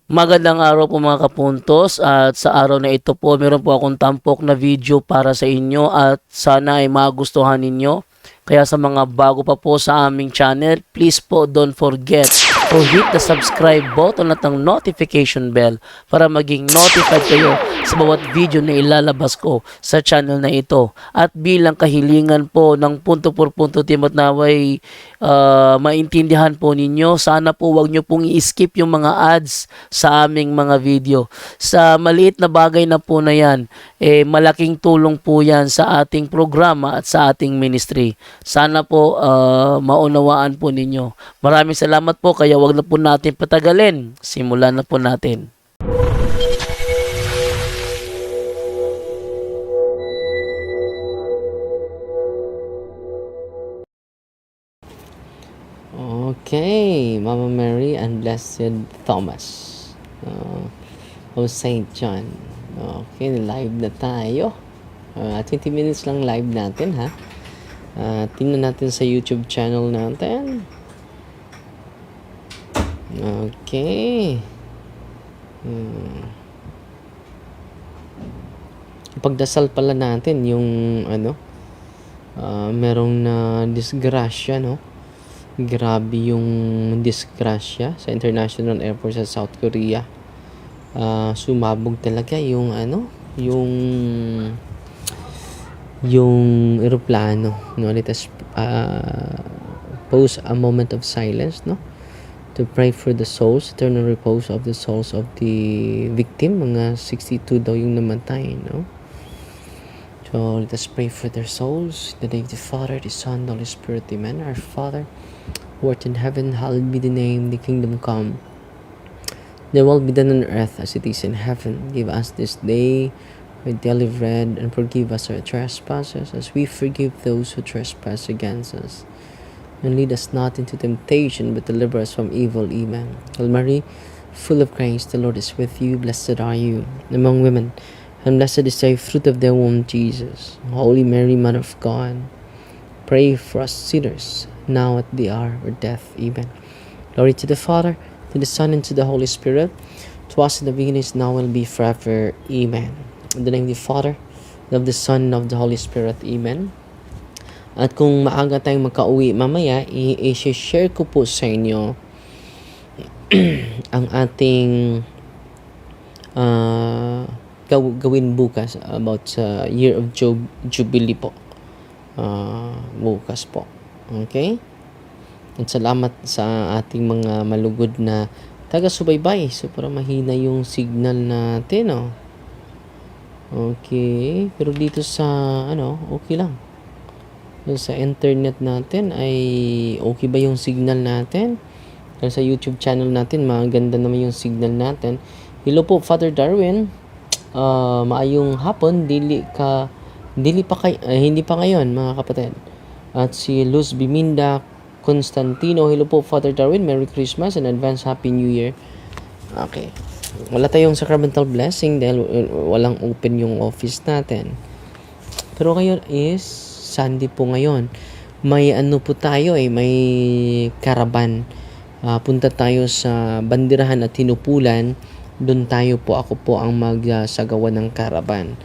Magandang araw po mga kapuntos, at sa araw na ito po meron po akong tampok na video para sa inyo at sana ay magustuhan ninyo. Kaya sa mga bago pa po sa aming channel, please po don't forget to hit the subscribe button at ang notification bell para maging notified kayo sa bawat video na ilalabas ko sa channel na ito. At bilang kahilingan po ng punto por punto team at naway maintindihan po ninyo, sana po wag nyo pong i-skip yung mga ads sa aming mga video. Sa maliit na bagay na po na yan, malaking tulong po yan sa ating programa at sa ating ministry. Sana po maunawaan po ninyo. Maraming salamat po, kaya wag na po natin patagalin. Simulan na po natin. Okay, Mama Mary and Blessed Thomas of Saint John. Okay, live na tayo. 20 minutes lang live natin, ha. Tingnan natin sa YouTube channel natin. Okay. Pagdasal pala natin yung merong na disgrasya, no? Grabe yung disgrasya sa International Airport sa South Korea. Sumabog talaga yung yung eroplano, no? Let us pause a moment of silence, no, to pray for the souls, eternal repose of the souls of the victim. Mga 62 daw yung namatay, no. So let us pray for their souls. In the name of the Father, the Son, the Holy Spirit, amen. Our Father who art in heaven, hallowed be the name, the kingdom come. Thy will be done on earth as it is in heaven. Give us this day our daily bread, and forgive us our trespasses as we forgive those who trespass against us. And lead us not into temptation, but deliver us from evil. Amen. Hail Mary, full of grace, the Lord is with you. Blessed are you among women, and blessed is the fruit of thy womb, Jesus. Holy Mary, Mother of God, pray for us sinners, now at the hour of death. Amen. Glory to the Father, to the Son, and to the Holy Spirit, to us in the beginning, is now, will be forever. Amen. In the name of the Father, of the Son, and of the Holy Spirit. Amen. At kung maaga tayong magka-uwi mamaya, i-share ko po sa inyo ang ating gawin bukas about sa Year of Jubilee po. Bukas po. Okay? At salamat sa ating mga malugod na taga-subaybay. So, para mahina yung signal natin, oh. Okay. Pero dito sa, okay lang. Sa internet natin ay okay ba yung signal natin? Kasi sa YouTube channel natin, maganda naman yung signal natin. Hello po, Father Darwin. Maayong hapon. Hindi pa ngayon, mga kapatid. At si Luz Biminda Constantino. Hello po, Father Darwin. Merry Christmas and advance Happy New Year. Okay. Wala tayong sacramental blessing dahil walang open yung office natin. Pero ngayon is Sunday po ngayon. May po tayo, may caravan. Punta tayo sa Bandirahan at Tinupulan. Doon ako po ang magsagawa ng caravan.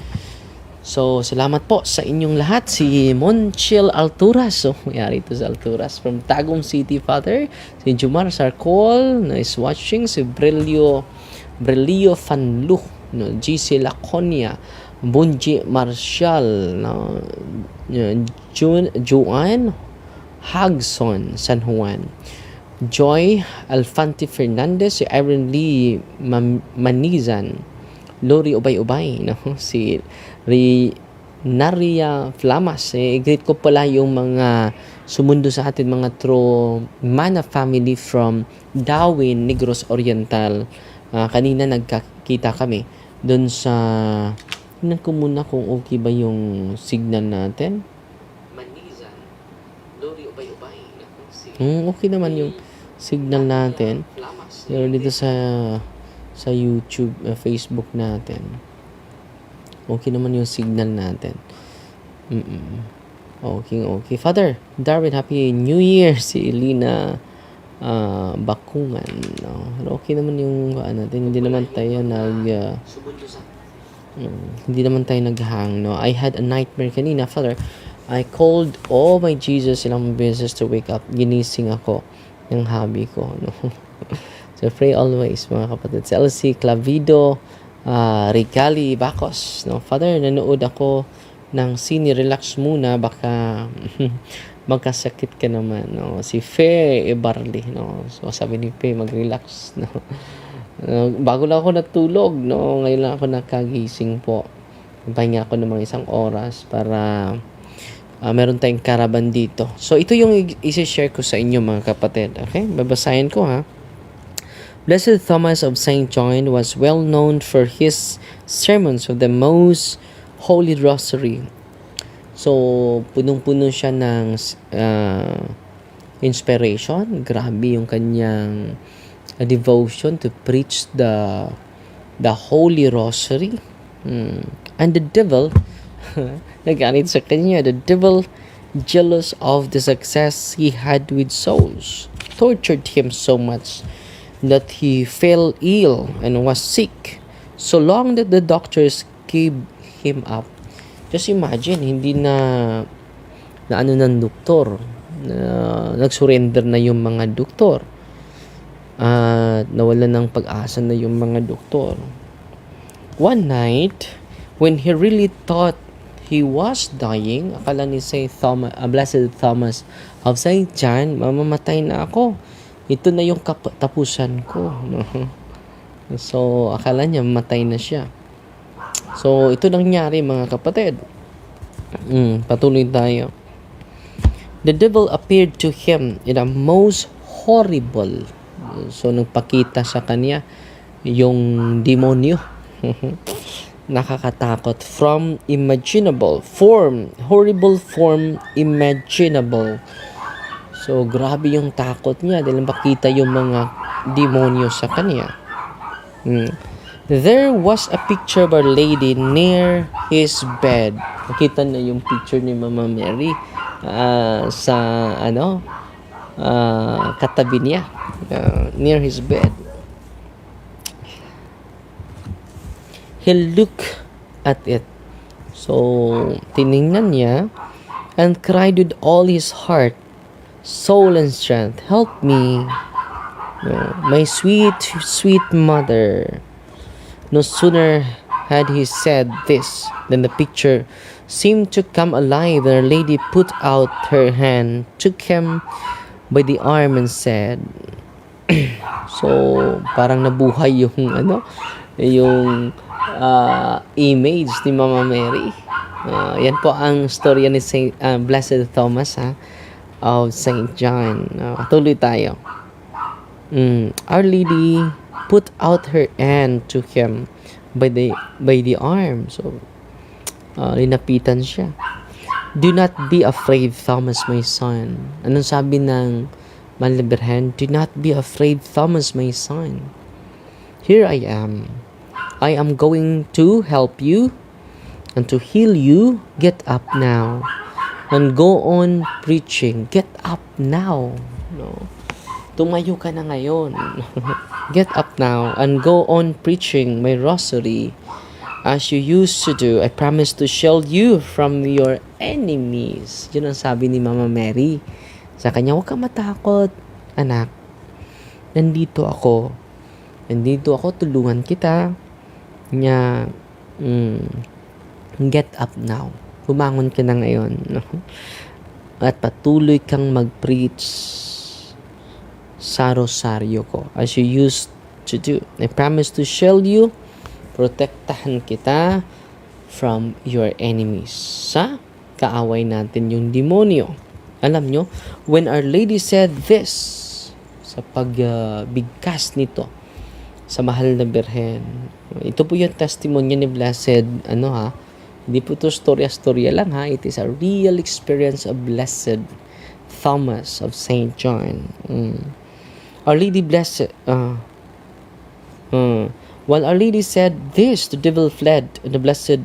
So, salamat po sa inyong lahat. Si Monchil Alturas. So, mayari ito sa Alturas. From Tagum City, Father. Si Jumar Sarcol, nice watching. Si Brelio Fanlu, no? GC Laconia. Bunji Marshall, no? Juan Hagson, San Juan. Joy Alfante Fernandez, si Iron Lee Manizan, Lori Ubay-Ubay, no? Si Naria Flamas. Greet ko pala yung mga sumundo sa atin, mga true Mana family from Darwin, Negros Oriental. Kanina nagkakita kami doon sa... Tingnan ko muna kung okay ba yung signal natin. Manizan, Lori Ubay-Ubay. Okay naman yung signal natin. Pero dito sa YouTube, Facebook natin, okay naman yung signal natin. Okay. Father Darwin, Happy New Year. Si Elina bakungan, no? Pero okay naman yung natin, hindi naman tayo hindi naman tayo naghang, no? I had a nightmare kanina, Father. I called, oh my Jesus, ilang beses to wake up. Ginising ako ng hobby ko, no? So pray always, mga kapatid. Si LC Clavido, Rigali Bacos, no? Father, nanood ako ng sini, relax muna, baka magkasakit ka naman, no? Si Fe Ibarli, no? So sabi ni Fe, mag-relax, no? Bago lang ako natulog, no? Ngayon lang ako nakagising po. Pahinga ako ng mga isang oras para meron tayong karaban dito. So ito yung i-share ko sa inyo, mga kapatid. Okay? Babasahin ko, ha? Blessed Thomas of St. John was well known for his sermons of the Most Holy Rosary. So, punong-puno siya ng inspiration. Grabe yung kanyang devotion to preach the Holy Rosary. And the devil, nagalit sa kanya, the devil, jealous of the success he had with souls, tortured him so much that he fell ill and was sick so long that the doctors gave him up. Just imagine, hindi na ano ng doktor, nag-surrender na yung mga doktor, nawalan ng pag-asa na yung mga doktor. One night, when he really thought he was dying, akala ni Blessed Thomas of St. John, mamamatay na ako. Ito na yung tapusan ko. No? So, akala niya matay na siya. So, ito nangyari, mga kapatid. Patuloy tayo. The devil appeared to him in a most horrible. So, nagpakita sa kanya yung demonyo. Nakakatakot. From imaginable form. Horrible form imaginable. So, grabe yung takot niya dahil makita yung mga demonyo sa kanya. There was a picture of Our Lady near his bed. Nakita na yung picture ni Mama Mary sa katabi niya, near his bed. He looked at it. So, tiningnan niya and cried with all his heart, soul and strength, help me, my sweet, sweet mother. No sooner had he said this than the picture seemed to come alive, and Our Lady put out her hand, took him by the arm, and said, so parang nabuhay yung image ni Mama Mary. Yan po ang storya ni Blessed Thomas, of St. John. Tuloy tayo. Our Lady put out her hand to him by the arm. So, linapitan siya. Do not be afraid, Thomas, my son. Anong sabi ng Malibirhen? Do not be afraid, Thomas, my son. Here I am. I am going to help you and to heal you. Get up now and go on preaching. Get up now. No. Tumayo ka na ngayon. Get up now and go on preaching my rosary as you used to do. I promise to shield you from your enemies. Yun ang sabi ni Mama Mary sa kanya. Huwag kang matakot, anak. Nandito ako. Tulungan kita. Get up now. Bumangon ka na ngayon. No? At patuloy kang mag-preach sa rosaryo ko as you used to do. I promise to shield you, protektahan kita from your enemies. Sa kaaway natin yung demonyo. Alam nyo, when Our Lady said this, sa pagbigkas nito sa mahal na Birhen, ito po yung testimony ni Blessed, hindi po ito storya lang, it is a real experience of Blessed Thomas of St. John. Our Lady blessed, while Our Lady said this, the devil fled, and the Blessed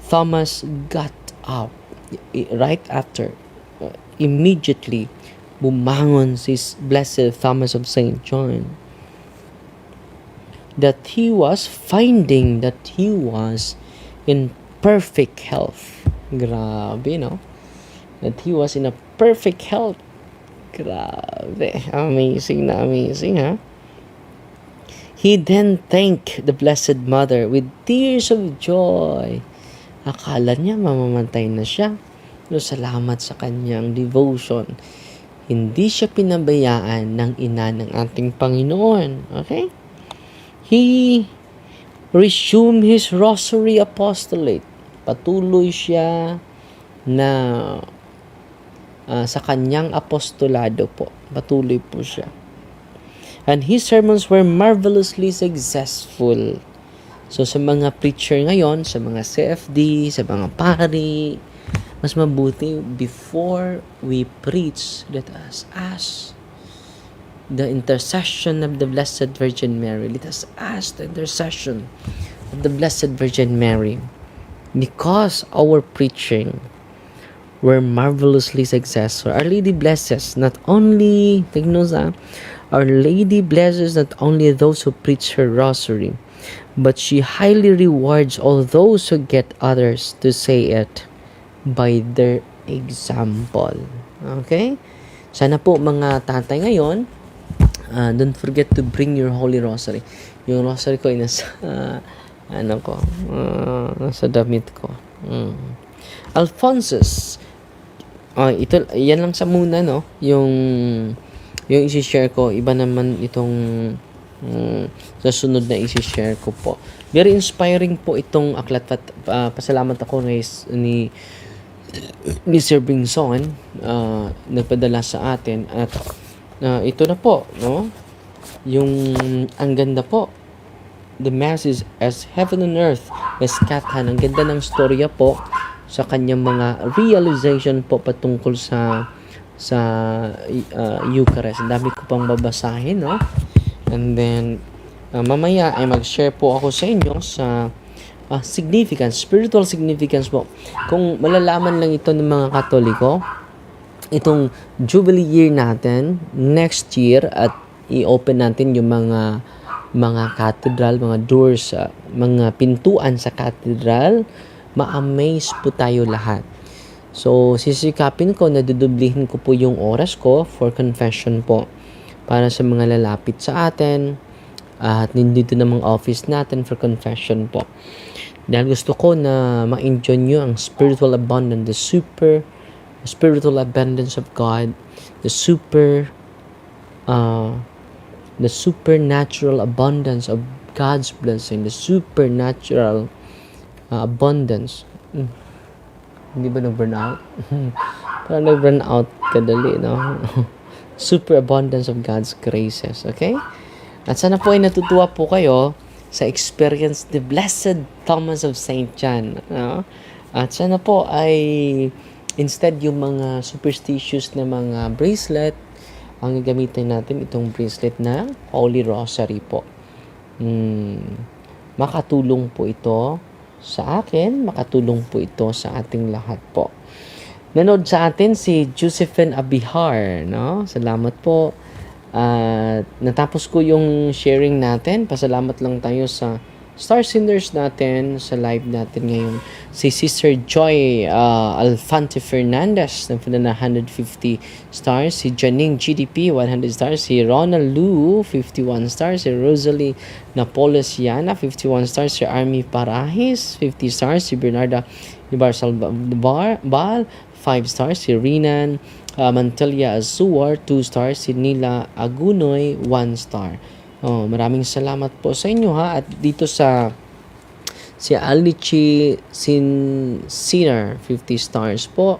Thomas got up right after, immediately bumangon si Blessed Thomas of St. John, that he was finding that he was in perfect health. Grabe, no? That he was in a perfect health. Grabe. Amazing na amazing, ha? He then thanked the Blessed Mother with tears of joy. Akala niya mamamatay na siya. Pero salamat sa kanyang devotion. Hindi siya pinabayaan ng ina ng ating Panginoon. Okay? He resumed his rosary apostolate. Patuloy siya na sa kanyang apostolado po. Patuloy po siya. And his sermons were marvelously successful. So sa mga preacher ngayon, sa mga CFD, sa mga pari, mas mabuti before we preach, let us ask the intercession of the Blessed Virgin Mary. Let us ask the intercession of the Blessed Virgin Mary. Because our preaching were marvelously successful. Our Lady blesses not only, Our Lady blesses not only those who preach her rosary, but she highly rewards all those who get others to say it by their example. Okay? Sana po mga tatay ngayon, don't forget to bring your Holy Rosary. Yung rosary ko ay nasa, nasa damit ko. Alphonsus, yan lang sa muna, no? Yung isi-share ko, iba naman itong sa sunod na isi-share ko po. Very inspiring po itong aklat. Pasalamat ako ni Sir Bingson, nagpadala sa atin. At ito na po, no? Yung ang ganda po. The Mass is as heaven and earth as Kathan. Ang ganda ng storya po sa kanyang mga realization po patungkol sa Eucharist. Ang dami ko pang babasahin, no? And then, mamaya ay mag-share po ako sa inyo sa significance, spiritual significance po. Kung malalaman lang ito ng mga Katoliko, itong Jubilee year natin, next year, at i-open natin yung mga cathedral, mga doors, mga pintuan sa cathedral, ma-amaze po tayo lahat. So, sisikapin ko na dudublihin ko po yung oras ko for confession po para sa mga lalapit sa atin at nandito namang office natin for confession po. Dahil gusto ko na ma-enjoy nyo ang spiritual abundance, the spiritual abundance of God, the supernatural abundance of God's blessing, the supernatural abundance. Hindi ba nag-burn out? Parang nag-burn out kadali, no? Super abundance of God's graces, okay? At sana po ay natutuwa po kayo sa experience the Blessed Thomas of St. John, no? At sana po ay instead yung mga superstitious na mga bracelet, ang gagamitin natin itong bracelet na Holy Rosary po. Makatulong po ito sa akin, makatulong po ito sa ating lahat po. Nanood sa atin si Josephine Abihar, no? Salamat po. Natapos ko yung sharing natin. Pasalamat lang tayo sa Star Senders natin sa live natin ngayon. Si Sister Joy Alfante Fernandez na 150 stars. Si Janine GDP 100 stars. Si Ronald Lu 51 stars. Si Rosalie Napolisiana 51 stars. Si Army Parahis 50 stars. Si Bernarda Ibarsal Bal 5 stars. Si Rinan Mantelia Azuar 2 stars. Si Nila Agunoy 1 star. Maraming salamat po sa inyo, ha. At dito si Alichi Sinner 50 stars po.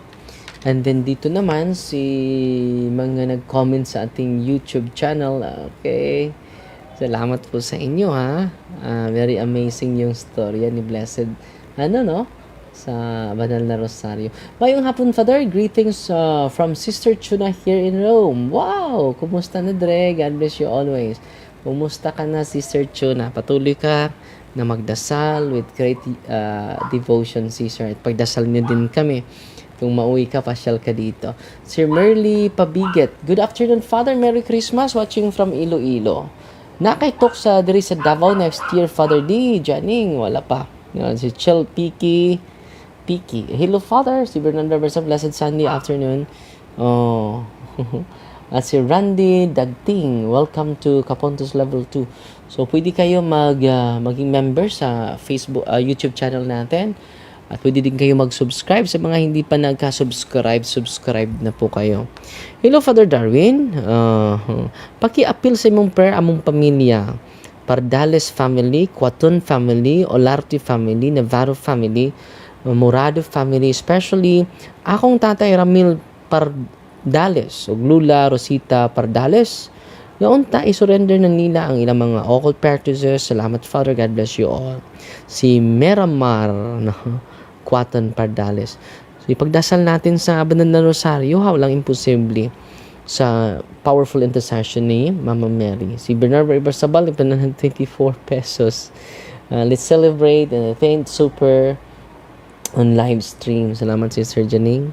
And then dito naman si mga nag-comment sa ating YouTube channel. Okay. Salamat po sa inyo, ha. Very amazing yung storya ni Blessed sa Banal na Rosario. Mayong hapon, Father. Greetings from Sister Chuna here in Rome. Wow! Kumusta na, Dre? God bless you always. Kumusta ka na, Sister Chuna? Patuloy ka na magdasal with great devotion, Sister. At pagdasal niyo din kami Kung mauwi ka, pasyal ka dito. Sir Merly Pabiget. Good afternoon, Father. Merry Christmas. Watching from Iloilo. Nakaitok sa diri sa Davao next year, Father D. Janing. Wala pa. Yan, si Chel Piki. Hello, Father. Si Bernardo Versa. Blessed Sunday afternoon. Oh. At si Randy Dagting, welcome to Kapontos Level 2. So, pwede kayo maging member sa Facebook, YouTube channel natin. At pwede din kayo mag-subscribe. Sa mga hindi pa nagka-subscribe, subscribe na po kayo. Hello, Father Darwin. Paki-appeal sa imong prayer among pamilya. Pardales family, Quaton family, Olarte family, Navarro family, Morado family, especially akong tatay Ramil Pardales ug Lula Rosita Pardales. Noon ta i-surrender na nila ang ilang mga occult practices. Salamat, Father. God bless you all. Si Meramar Quaton Pardales. So ipagdasal natin sa Banal na Rosario, walang imposible sa powerful intercession ni Mama Mary. Si Bernardo Ibarzabal, ng 24 pesos. Let's celebrate and thank Super on live stream. Salamat si Sir Janing.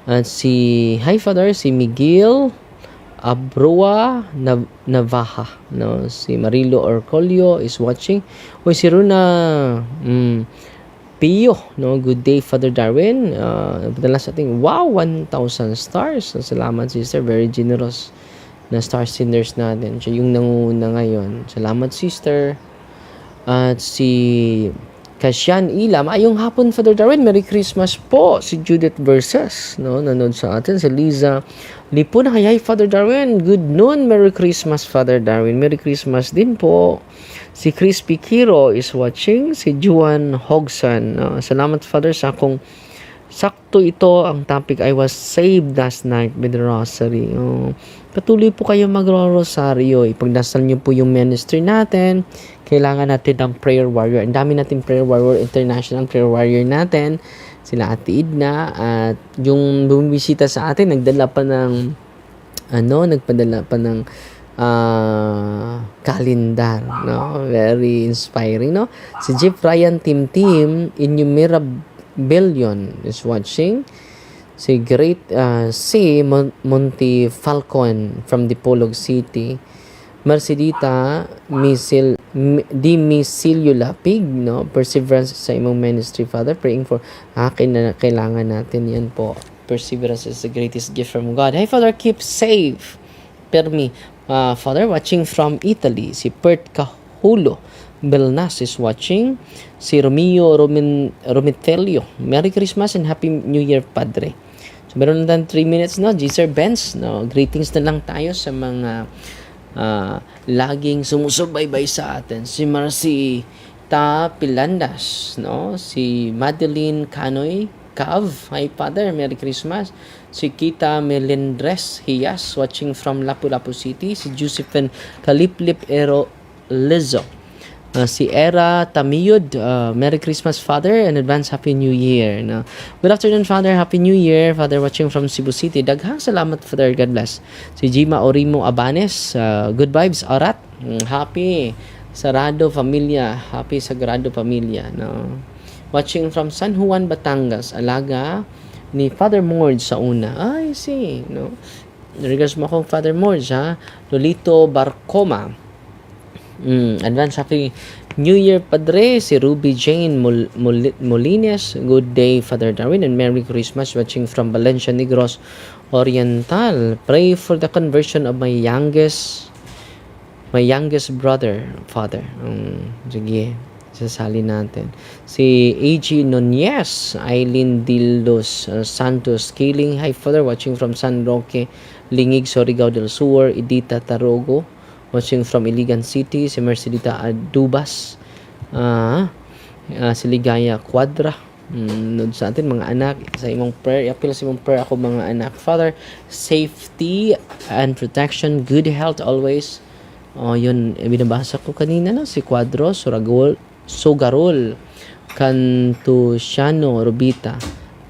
At hi Father, si Miguel Abroa Navaja, no? Si Marilo Orcolio is watching. O si Runa Pio, no? Good day, Father Darwin. Padala sa ating, wow, 1,000 stars. Salamat, sister. Very generous na star senders natin. Siya yung nanguna ngayon. Salamat, sister. At si Kasyan Ilam, ayong hapon, Father Darwin, Merry Christmas po. Si Judith Versus, no, nanood sa atin. Si Liza Lipon, hi Father Darwin, good noon, Merry Christmas, Father Darwin. Merry Christmas din po. Si Crispy Kiro is watching. Si Juan Hogson, salamat, Father, sa akong sakto ito ang topic. I was saved last night with the rosary. Patuloy po kayo magro-rosaryo. Ipagdasal niyo po yung ministry natin. Kailangan natin ng prayer warrior. Ang dami natin prayer warrior, international prayer warrior natin. Sila Ate Idna. At yung bumisita sa atin, nagpadala pa ng kalendar, no? Very inspiring, no? Si Jeff Ryan Team Innumerabilion is watching. Si Great C Monte Falcon from Dipolog City. Mercedita Dimisilio Lapig, no? Perseverance sa imong ministry, Father. Praying for kailangan natin yan po. Perseverance is the greatest gift from God. Hey, Father, keep safe. Permi, Father, watching from Italy. Si Pert Cahulo Belnas is watching. Si Romeo Romitelio. Merry Christmas and Happy New Year, Padre. So, meron na 3 minutes, no? Sir Benz, no? Greetings na lang tayo sa mga laging sumusubaybay sa atin. Si Marcy Pilandas, no? Si Madeline Canoy Cav, hi Father, Merry Christmas. Si Kita Melendres Hias, watching from Lapu-Lapu City. Si Josephine Kaliplip Ero Lizzo. Si Era Tamiyod, Merry Christmas, Father, and advance Happy New Year. No? Good afternoon, Father. Happy New Year. Father, watching from Cebu City. Daghang salamat, Father. God bless. Si Jima Orimo Abanes, good vibes, Arat. Happy Sagrado Familia. Happy Sagrado Familia. No? Watching from San Juan, Batangas. Alaga ni Father Mord sa una. I see. No? Regards mo akong Father Mord, ha? Lolito Barcoma. Advance Happy New Year, Padre. Si Ruby Jane Molines, good day, Father Darwin, and Merry Christmas, watching from Valencia, Negros Oriental. Pray for the conversion of my youngest brother, Father. Sige, sasali natin. Si A.G. Nunez, Aileen Dildos Santos Kiling, hi Father, watching from San Roque, Lingig, Surigao del Sur. Edita Tarogo, watching from Iligan City. Si Mercedita Adubas, si Ligaya Quadra, nod sa atin mga anak, sa imong prayer, i-appeal sa imong prayer ako mga anak, Father, safety and protection, good health always. Yun, binabasa ko kanina, no? Si Quadro Sogarol Cantusiano Rubita,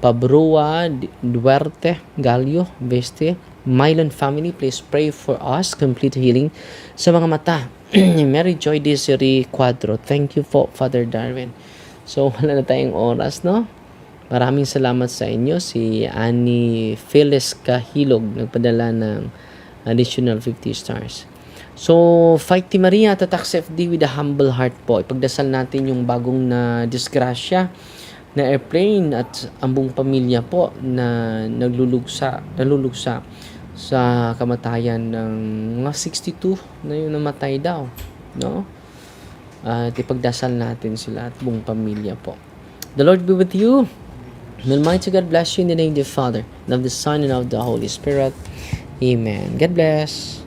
Pabrua Duarte Galio Veste, Mylan family, please pray for us, complete healing sa mga mata. Mary Joy Desiree Quadro, thank you for Father Darwin. So wala na tayong oras, no? Maraming salamat sa inyo. Si Annie Phyllis Kahilog nagpadala ng additional 50 stars. So, Fighty Maria, Tatak FD with a humble heart po. Ipagdasal natin yung bagong na disgrasya na airplane at ang buong pamilya po na nalulugsa sa kamatayan ng mga 62 na yung namatay daw, no? At ipagdasal natin sila at buong pamilya po. The Lord be with you. May Almighty God bless you in the name of the Father, and of the Son, and of the Holy Spirit. Amen. God bless.